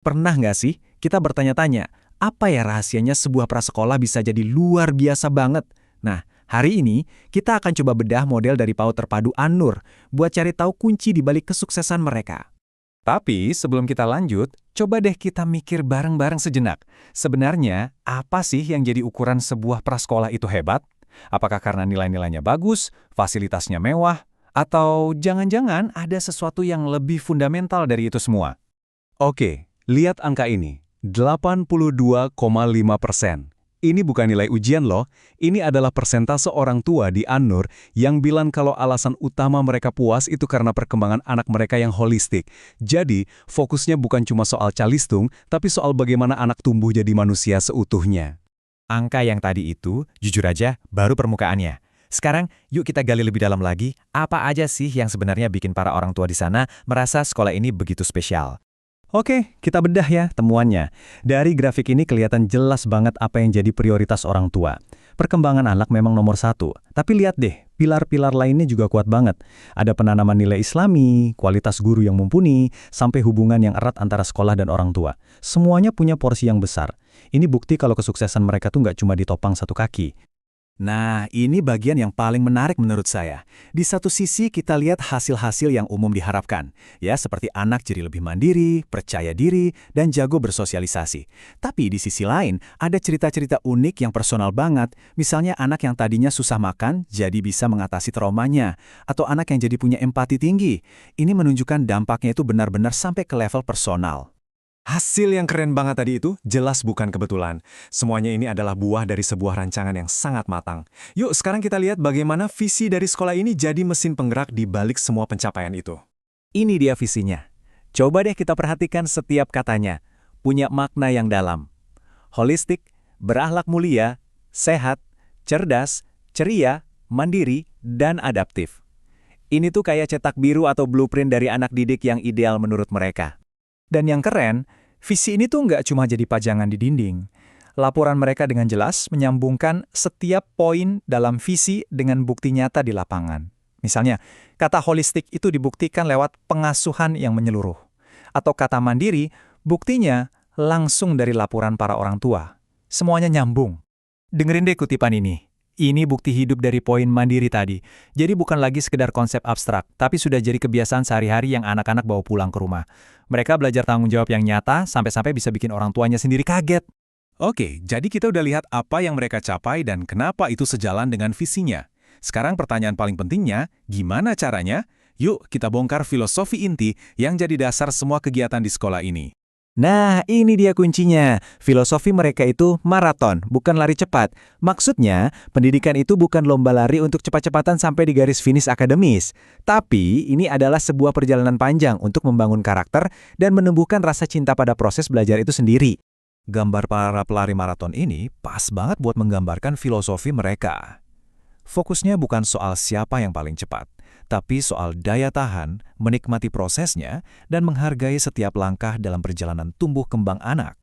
Pernah nggak sih kita bertanya-tanya, apa ya rahasianya sebuah prasekolah bisa jadi luar biasa banget? Nah, hari ini kita akan coba bedah model dari PAUD Terpadu An-Nur buat cari tahu kunci di balik kesuksesan mereka. Tapi sebelum kita lanjut, coba deh kita mikir bareng-bareng sejenak. Sebenarnya, apa sih yang jadi ukuran sebuah prasekolah itu hebat? Apakah karena nilai-nilainya bagus, fasilitasnya mewah, atau jangan-jangan ada sesuatu yang lebih fundamental dari itu semua? Oke, lihat angka ini, 82,5%. Ini bukan nilai ujian loh, ini adalah persentase orang tua di An-Nur yang bilang kalau alasan utama mereka puas itu karena perkembangan anak mereka yang holistik. Jadi, fokusnya bukan cuma soal calistung, tapi soal bagaimana anak tumbuh jadi manusia seutuhnya. Angka yang tadi itu, jujur aja, baru permukaannya. Sekarang, yuk kita gali lebih dalam lagi, apa aja sih yang sebenarnya bikin para orang tua di sana merasa sekolah ini begitu spesial? Oke, kita bedah ya temuannya. Dari grafik ini kelihatan jelas banget apa yang jadi prioritas orang tua. Perkembangan anak memang nomor satu, tapi lihat deh, pilar-pilar lainnya juga kuat banget. Ada penanaman nilai Islami, kualitas guru yang mumpuni, sampai hubungan yang erat antara sekolah dan orang tua. Semuanya punya porsi yang besar. Ini bukti kalau kesuksesan mereka tuh nggak cuma ditopang satu kaki. Nah, ini bagian yang paling menarik menurut saya. Di satu sisi kita lihat hasil-hasil yang umum diharapkan, ya seperti anak jadi lebih mandiri, percaya diri, dan jago bersosialisasi. Tapi di sisi lain, ada cerita-cerita unik yang personal banget, misalnya anak yang tadinya susah makan jadi bisa mengatasi traumanya, atau anak yang jadi punya empati tinggi. Ini menunjukkan dampaknya itu benar-benar sampai ke level personal. Hasil yang keren banget tadi itu jelas bukan kebetulan. Semuanya ini adalah buah dari sebuah rancangan yang sangat matang. Yuk sekarang kita lihat bagaimana visi dari sekolah ini jadi mesin penggerak di balik semua pencapaian itu. Ini dia visinya. Coba deh kita perhatikan setiap katanya. Punya makna yang dalam. Holistik, berakhlak mulia, sehat, cerdas, ceria, mandiri, dan adaptif. Ini tuh kayak cetak biru atau blueprint dari anak didik yang ideal menurut mereka. Dan yang keren, visi ini tuh nggak cuma jadi pajangan di dinding. Laporan mereka dengan jelas menyambungkan setiap poin dalam visi dengan bukti nyata di lapangan. Misalnya, kata holistik itu dibuktikan lewat pengasuhan yang menyeluruh. Atau kata mandiri, buktinya langsung dari laporan para orang tua. Semuanya nyambung. Dengerin deh kutipan ini. Ini bukti hidup dari poin mandiri tadi. Jadi bukan lagi sekedar konsep abstrak, tapi sudah jadi kebiasaan sehari-hari yang anak-anak bawa pulang ke rumah. Mereka belajar tanggung jawab yang nyata, sampai-sampai bisa bikin orang tuanya sendiri kaget. Oke, jadi kita udah lihat apa yang mereka capai dan kenapa itu sejalan dengan visinya. Sekarang pertanyaan paling pentingnya, gimana caranya? Yuk kita bongkar filosofi inti yang jadi dasar semua kegiatan di sekolah ini. Nah, ini dia kuncinya. Filosofi mereka itu maraton, bukan lari cepat. Maksudnya, pendidikan itu bukan lomba lari untuk cepat-cepatan sampai di garis finish akademis. Tapi, ini adalah sebuah perjalanan panjang untuk membangun karakter dan menumbuhkan rasa cinta pada proses belajar itu sendiri. Gambar para pelari maraton ini pas banget buat menggambarkan filosofi mereka. Fokusnya bukan soal siapa yang paling cepat, tapi soal daya tahan, menikmati prosesnya, dan menghargai setiap langkah dalam perjalanan tumbuh kembang anak.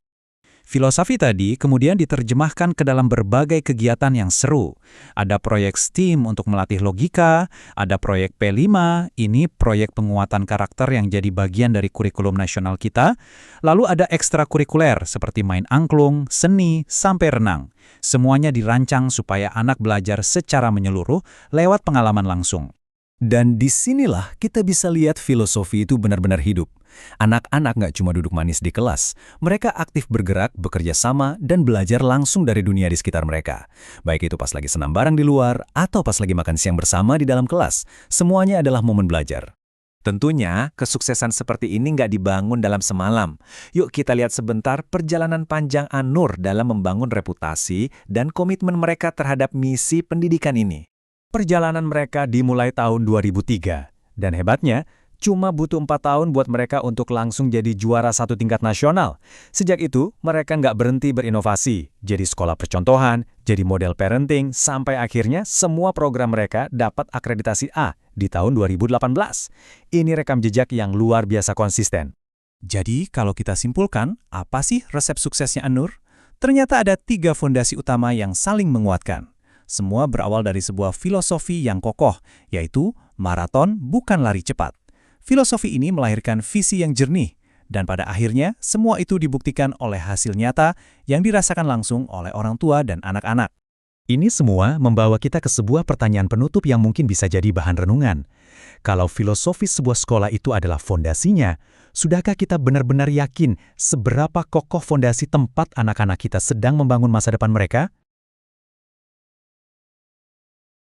Filosofi tadi kemudian diterjemahkan ke dalam berbagai kegiatan yang seru. Ada proyek STEAM untuk melatih logika, ada proyek P5, ini proyek penguatan karakter yang jadi bagian dari kurikulum nasional kita. Lalu ada ekstrakurikuler seperti main angklung, seni, sampai renang. Semuanya dirancang supaya anak belajar secara menyeluruh lewat pengalaman langsung. Dan disinilah kita bisa lihat filosofi itu benar-benar hidup. Anak-anak nggak cuma duduk manis di kelas, mereka aktif bergerak, bekerja sama, dan belajar langsung dari dunia di sekitar mereka. Baik itu pas lagi senam bareng di luar, atau pas lagi makan siang bersama di dalam kelas, semuanya adalah momen belajar. Tentunya, kesuksesan seperti ini nggak dibangun dalam semalam. Yuk kita lihat sebentar perjalanan panjang An-Nur dalam membangun reputasi dan komitmen mereka terhadap misi pendidikan ini. Perjalanan mereka dimulai tahun 2003, dan hebatnya, cuma butuh 4 tahun buat mereka untuk langsung jadi juara satu tingkat nasional. Sejak itu, mereka nggak berhenti berinovasi, jadi sekolah percontohan, jadi model parenting, sampai akhirnya semua program mereka dapat akreditasi A di tahun 2018. Ini rekam jejak yang luar biasa konsisten. Jadi, kalau kita simpulkan, apa sih resep suksesnya An-Nur? Ternyata ada 3 fondasi utama yang saling menguatkan. Semua berawal dari sebuah filosofi yang kokoh, yaitu maraton bukan lari cepat. Filosofi ini melahirkan visi yang jernih, Dan pada akhirnya, semua itu dibuktikan oleh hasil nyata yang dirasakan langsung oleh orang tua dan anak-anak. Ini semua membawa kita ke sebuah pertanyaan penutup yang mungkin bisa jadi bahan renungan. Kalau filosofis sebuah sekolah itu adalah fondasinya, sudahkah kita benar-benar yakin seberapa kokoh fondasi tempat anak-anak kita sedang membangun masa depan mereka?